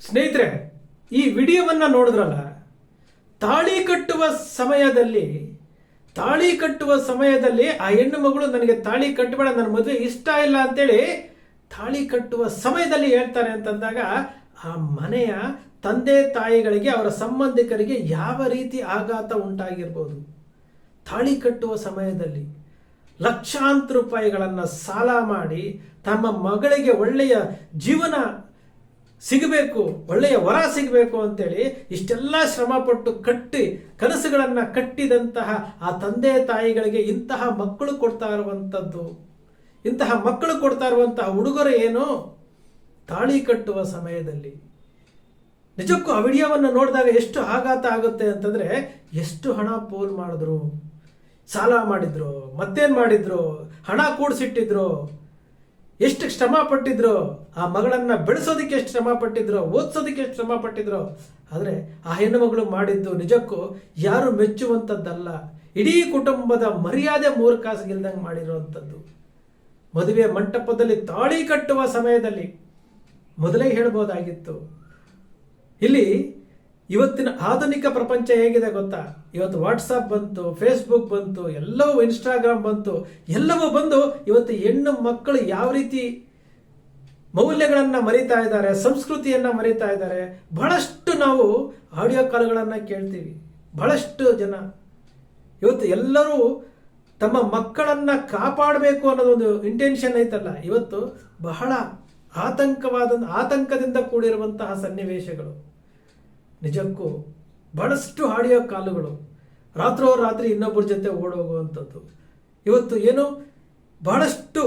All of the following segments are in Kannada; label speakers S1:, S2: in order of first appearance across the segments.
S1: ಸ್ನೇಹಿತರೆ, ಈ ವಿಡಿಯೋವನ್ನ ನೋಡಿದ್ರಲ್ಲ, ತಾಳಿ ಕಟ್ಟುವ ಸಮಯದಲ್ಲಿ ಆ ಹೆಣ್ಣು ಮಗಳು ನನಗೆ ತಾಳಿ ಕಟ್ಟಬೇಡ, ನನ್ನ ಮದುವೆ ಇಷ್ಟ ಇಲ್ಲ ಅಂತೇಳಿ ತಾಳಿ ಕಟ್ಟುವ ಸಮಯದಲ್ಲಿ ಹೇಳ್ತಾರೆ ಅಂತಂದಾಗ ಆ ಮನೆಯ ತಂದೆ ತಾಯಿಗಳಿಗೆ, ಅವರ ಸಂಬಂಧಿಕರಿಗೆ ಯಾವ ರೀತಿ ಆಘಾತ ಉಂಟಾಗಿರ್ಬೋದು. ತಾಳಿ ಕಟ್ಟುವ ಸಮಯದಲ್ಲಿ ಲಕ್ಷಾಂತರ ರೂಪಾಯಿಗಳನ್ನು ಸಾಲ ಮಾಡಿ ತಮ್ಮ ಮಗಳಿಗೆ ಒಳ್ಳೆಯ ಜೀವನ ಸಿಗಬೇಕು, ಒಳ್ಳೆಯ ವರ ಸಿಗಬೇಕು ಅಂತೇಳಿ ಇಷ್ಟೆಲ್ಲ ಶ್ರಮಪಟ್ಟು ಕಟ್ಟಿ ಕನಸುಗಳನ್ನು ಕಟ್ಟಿದಂತಹ ಆ ತಂದೆ ತಾಯಿಗಳಿಗೆ ಇಂತಹ ಮಕ್ಕಳು ಕೊಡ್ತಾ ಇರುವಂತಹ ಉಡುಗೊರೆ ಏನು? ತಾಳಿ ಕಟ್ಟುವ ಸಮಯದಲ್ಲಿ ನಿಜಕ್ಕೂ ಆ ವಿಡಿಯೋವನ್ನು ನೋಡಿದಾಗ ಎಷ್ಟು ಆಘಾತ ಆಗುತ್ತೆ ಅಂತಂದ್ರೆ, ಎಷ್ಟು ಹಣ ಪೋಲ್ ಮಾಡಿದ್ರು, ಸಾಲ ಮಾಡಿದ್ರು, ಮತ್ತೇನ್ ಮಾಡಿದ್ರು, ಹಣ ಕೂಡಿಸಿಟ್ಟಿದ್ರು, ಎಷ್ಟು ಶ್ರಮ ಪಟ್ಟಿದ್ರು, ಆ ಮಗಳನ್ನ ಬೆಳೆಸೋದಕ್ಕೆ ಎಷ್ಟು ಶ್ರಮ ಪಟ್ಟಿದ್ರು, ಓದಿಸೋದಕ್ಕೆ ಎಷ್ಟು ಶ್ರಮ ಪಟ್ಟಿದ್ರು. ಆದರೆ ಆ ಹೆಣ್ಣು ಮಗಳು ಮಾಡಿದ್ದು ನಿಜಕ್ಕೂ ಯಾರು ಮೆಚ್ಚುವಂಥದ್ದಲ್ಲ. ಇಡೀ ಕುಟುಂಬದ ಮರ್ಯಾದೆ ಮೂರು ಕಾಸಿಗಿಲ್ದಂಗೆ ಮಾಡಿರುವಂಥದ್ದು. ಮದುವೆ ಮಂಟಪದಲ್ಲಿ ತಾಳಿ ಕಟ್ಟುವ ಸಮಯದಲ್ಲಿ ಮೊದಲೇ ಹೇಳ್ಬೋದಾಗಿತ್ತು. ಇಲ್ಲಿ ಇವತ್ತಿನ ಆಧುನಿಕ ಪ್ರಪಂಚ ಹೇಗಿದೆ ಗೊತ್ತಾ? ಇವತ್ತು ವಾಟ್ಸಪ್ ಬಂತು, ಫೇಸ್ಬುಕ್ ಬಂತು, ಎಲ್ಲವೂ ಇನ್ಸ್ಟಾಗ್ರಾಮ್ ಬಂತು, ಎಲ್ಲವೂ ಬಂದು ಇವತ್ತು ಹೆಣ್ಣು ಮಕ್ಕಳು ಯಾವ ರೀತಿ ಮೌಲ್ಯಗಳನ್ನು ಮರಿತಾ ಇದ್ದಾರೆ, ಸಂಸ್ಕೃತಿಯನ್ನು ಮರಿತಾ ಇದ್ದಾರೆ. ಬಹಳಷ್ಟು ನಾವು ಆಡಿಯೋ ಕಾಲ್ಗಳನ್ನು ಕೇಳ್ತೀವಿ. ಬಹಳಷ್ಟು ಜನ ಇವತ್ತು ಎಲ್ಲರೂ ತಮ್ಮ ಮಕ್ಕಳನ್ನ ಕಾಪಾಡಬೇಕು ಅನ್ನೋದೊಂದು ಇಂಟೆನ್ಷನ್ ಐತಲ್ಲ, ಇವತ್ತು ಬಹಳ ಆತಂಕದಿಂದ ಕೂಡಿರುವಂತಹ ಸನ್ನಿವೇಶಗಳು. ನಿಜಕ್ಕೂ ಬಹಳಷ್ಟು ಆಡಿಯೋ ಕಾಲುಗಳು, ರಾತ್ರಿ ಇನ್ನೊಬ್ಬರ ಜೊತೆ ಓಡೋಗುವಂಥದ್ದು. ಇವತ್ತು ಏನು ಬಹಳಷ್ಟು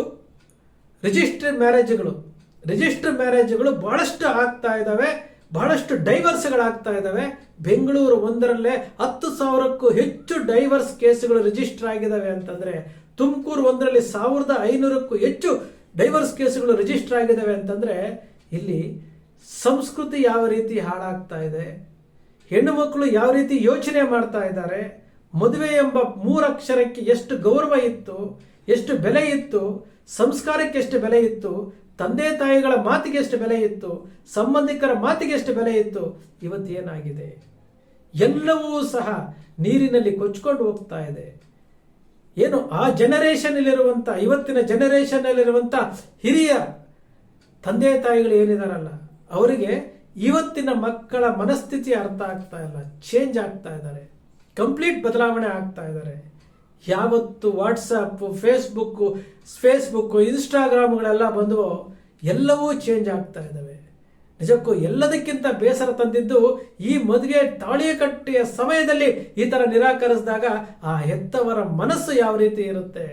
S1: ರಿಜಿಸ್ಟರ್ ಮ್ಯಾರೇಜ್ಗಳು ಬಹಳಷ್ಟು ಆಗ್ತಾ ಇದ್ದಾವೆ. ಬಹಳಷ್ಟು ಡೈವರ್ಸ್ಗಳಾಗ್ತಾ ಇದ್ದಾವೆ. ಬೆಂಗಳೂರು ಒಂದರಲ್ಲೇ 10,000ಕ್ಕೂ ಹೆಚ್ಚು ಡೈವರ್ಸ್ ಕೇಸುಗಳು ರಿಜಿಸ್ಟರ್ ಆಗಿದ್ದಾವೆ ಅಂತಂದ್ರೆ, ತುಮಕೂರು ಒಂದರಲ್ಲಿ 1,500ಕ್ಕೂ ಹೆಚ್ಚು ಡೈವರ್ಸ್ ಕೇಸುಗಳು ರಿಜಿಸ್ಟರ್ ಆಗಿದ್ದಾವೆ ಅಂತಂದ್ರೆ, ಇಲ್ಲಿ ಸಂಸ್ಕೃತಿ ಯಾವ ರೀತಿ ಹಾಳಾಗ್ತಾ ಇದೆ, ಹೆಣ್ಣು ಮಕ್ಕಳು ಯಾವ ರೀತಿ ಯೋಚನೆ ಮಾಡ್ತಾ ಇದ್ದಾರೆ, ಮದುವೆ ಎಂಬ 3 ಅಕ್ಷರಕ್ಕೆ ಎಷ್ಟು ಗೌರವ ಇತ್ತು, ಎಷ್ಟು ಬೆಲೆ ಇತ್ತು, ಸಂಸ್ಕಾರಕ್ಕೆ ಎಷ್ಟು ಬೆಲೆ ಇತ್ತು, ತಂದೆ ತಾಯಿಗಳ ಮಾತಿಗೆ ಎಷ್ಟು ಬೆಲೆ ಇತ್ತು, ಸಂಬಂಧಿಕರ ಮಾತಿಗೆ ಎಷ್ಟು ಬೆಲೆ ಇತ್ತು, ಇವತ್ತು ಏನಾಗಿದೆ? ಎಲ್ಲವೂ ಸಹ ನೀರಿನಲ್ಲಿ ಕೊಚ್ಕೊಂಡು ಹೋಗ್ತಾ ಇದೆ. ಏನು ಆ ಇವತ್ತಿನ ಜನರೇಷನ್ನಲ್ಲಿರುವಂಥ ಹಿರಿಯ ತಂದೆ ತಾಯಿಗಳು ಏನಿದಾರಲ್ಲ, ಅವರಿಗೆ ಇವತ್ತಿನ ಮಕ್ಕಳ ಮನಸ್ಥಿತಿ ಅರ್ಥ ಆಗ್ತಾ ಇಲ್ಲ. ಚೇಂಜ್ ಆಗ್ತಾ ಇದ್ದಾರೆ, ಕಂಪ್ಲೀಟ್ ಬದಲಾವಣೆ ಆಗ್ತಾ ಇದ್ದಾರೆ. ಯಾವತ್ತು ವಾಟ್ಸಪ್, ಫೇಸ್ಬುಕ್, ಇನ್ಸ್ಟಾಗ್ರಾಮ್ಗಳೆಲ್ಲ ಬಂದವೋ ಎಲ್ಲವೂ ಚೇಂಜ್ ಆಗ್ತಾ ಇದ್ದಾವೆ. ನಿಜಕ್ಕೂ ಎಲ್ಲದಕ್ಕಿಂತ ಬೇಸರ ತಂದಿದ್ದು ಈ ಮದುವೆ ತಾಳಿ ಕಟ್ಟಿಯ ಸಮಯದಲ್ಲಿ ಈ ತರ ನಿರಾಕರಿಸಿದಾಗ ಆ ಹೆತ್ತವರ ಮನಸ್ಸು ಯಾವ ರೀತಿ ಇರುತ್ತೆ.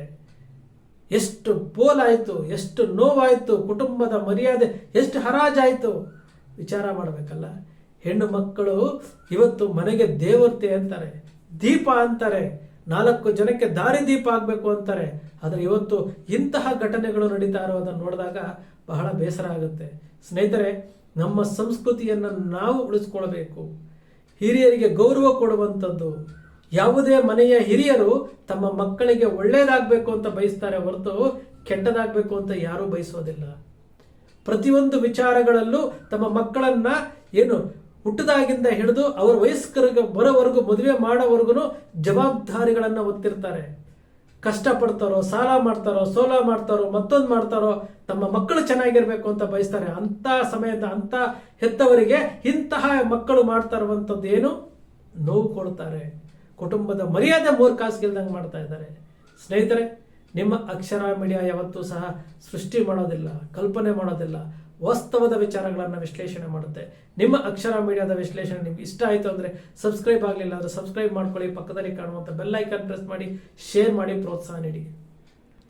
S1: ಎಷ್ಟು ಪೋಲಾಯಿತು, ಎಷ್ಟು ನೋವಾಯಿತು, ಕುಟುಂಬದ ಮರ್ಯಾದೆ ಎಷ್ಟು ಹರಾಜಾಯಿತು ವಿಚಾರ ಮಾಡಬೇಕಲ್ಲ. ಹೆಣ್ಣು ಮಕ್ಕಳು ಇವತ್ತು ಮನೆಗೆ ದೇವತೆ ಅಂತಾರೆ, ದೀಪ ಅಂತಾರೆ, 4 ಜನಕ್ಕೆ ದಾರಿ ದೀಪ ಆಗಬೇಕು ಅಂತಾರೆ. ಆದರೆ ಇವತ್ತು ಇಂತಹ ಘಟನೆಗಳು ನಡೀತಾ ಇರೋದನ್ನು ನೋಡಿದಾಗ ಬಹಳ ಬೇಸರ ಆಗುತ್ತೆ. ಸ್ನೇಹಿತರೆ, ನಮ್ಮ ಸಂಸ್ಕೃತಿಯನ್ನು ನಾವು ಉಳಿಸ್ಕೊಳ್ಬೇಕು. ಹಿರಿಯರಿಗೆ ಗೌರವ ಕೊಡುವಂಥದ್ದು. ಯಾವುದೇ ಮನೆಯ ಹಿರಿಯರು ತಮ್ಮ ಮಕ್ಕಳಿಗೆ ಒಳ್ಳೇದಾಗಬೇಕು ಅಂತ ಬಯಸ್ತಾರೆ ಹೊರತು ಕೆಟ್ಟದಾಗಬೇಕು ಅಂತ ಯಾರೂ ಬಯಸೋದಿಲ್ಲ. ಪ್ರತಿಯೊಂದು ವಿಚಾರಗಳಲ್ಲೂ ತಮ್ಮ ಮಕ್ಕಳನ್ನ ಹುಟ್ಟದಾಗಿಂದ ಹಿಡಿದು ಅವರ ವಯಸ್ಕರಿಗೆ ಬರೋವರೆಗೂ, ಮದುವೆ ಮಾಡೋವರೆಗೂ ಜವಾಬ್ದಾರಿಗಳನ್ನು ಹೊತ್ತಿರ್ತಾರೆ. ಕಷ್ಟಪಡ್ತಾರೋ, ಸಾಲ ಮಾಡ್ತಾರೋ, ಸೋಲ ಮಾಡ್ತಾರೋ, ಮತ್ತೊಂದು ಮಾಡ್ತಾರೋ, ತಮ್ಮ ಮಕ್ಕಳು ಚೆನ್ನಾಗಿರ್ಬೇಕು ಅಂತ ಬಯಸ್ತಾರೆ. ಅಂಥ ಸಮಯದ ಅಂಥ ಹೆತ್ತವರಿಗೆ ಇಂತಹ ಮಕ್ಕಳು ಮಾಡ್ತಾ ಇರುವಂಥದ್ದು ಏನು ನೋವು ಕೊಡ್ತಾರೆ. ಕುಟುಂಬದ ಮರ್ಯಾದೆ ಮೂರ್ಖಾಸ್ಗಿಲ್ದಂಗೆ ಮಾಡ್ತಾ ಇದ್ದಾರೆ. ಸ್ನೇಹಿತರೆ, ನಿಮ್ಮ ಅಕ್ಷರ ಮೀಡಿಯಾ ಯಾವತ್ತೂ ಸಹ ಸೃಷ್ಟಿ ಮಾಡೋದಿಲ್ಲ, ಕಲ್ಪನೆ ಮಾಡೋದಿಲ್ಲ, ವಾಸ್ತವದ ವಿಚಾರಗಳನ್ನು ವಿಶ್ಲೇಷಣೆ ಮಾಡುತ್ತೆ. ನಿಮ್ಮ ಅಕ್ಷರ ಮೀಡಿಯಾದ ವಿಶ್ಲೇಷಣೆ ನಿಮ್ಗೆ ಇಷ್ಟ ಆಯಿತು ಅಂದರೆ ಸಬ್ಸ್ಕ್ರೈಬ್ ಆಗಲಿಲ್ಲ ಅಂದರೆ ಸಬ್ಸ್ಕ್ರೈಬ್ ಮಾಡ್ಕೊಳ್ಳಿ. ಪಕ್ಕದಲ್ಲಿ ಕಾಣುವಂಥ ಬೆಲ್ ಐಕಾನ್ ಪ್ರೆಸ್ ಮಾಡಿ, ಶೇರ್ ಮಾಡಿ, ಪ್ರೋತ್ಸಾಹ ನೀಡಿ.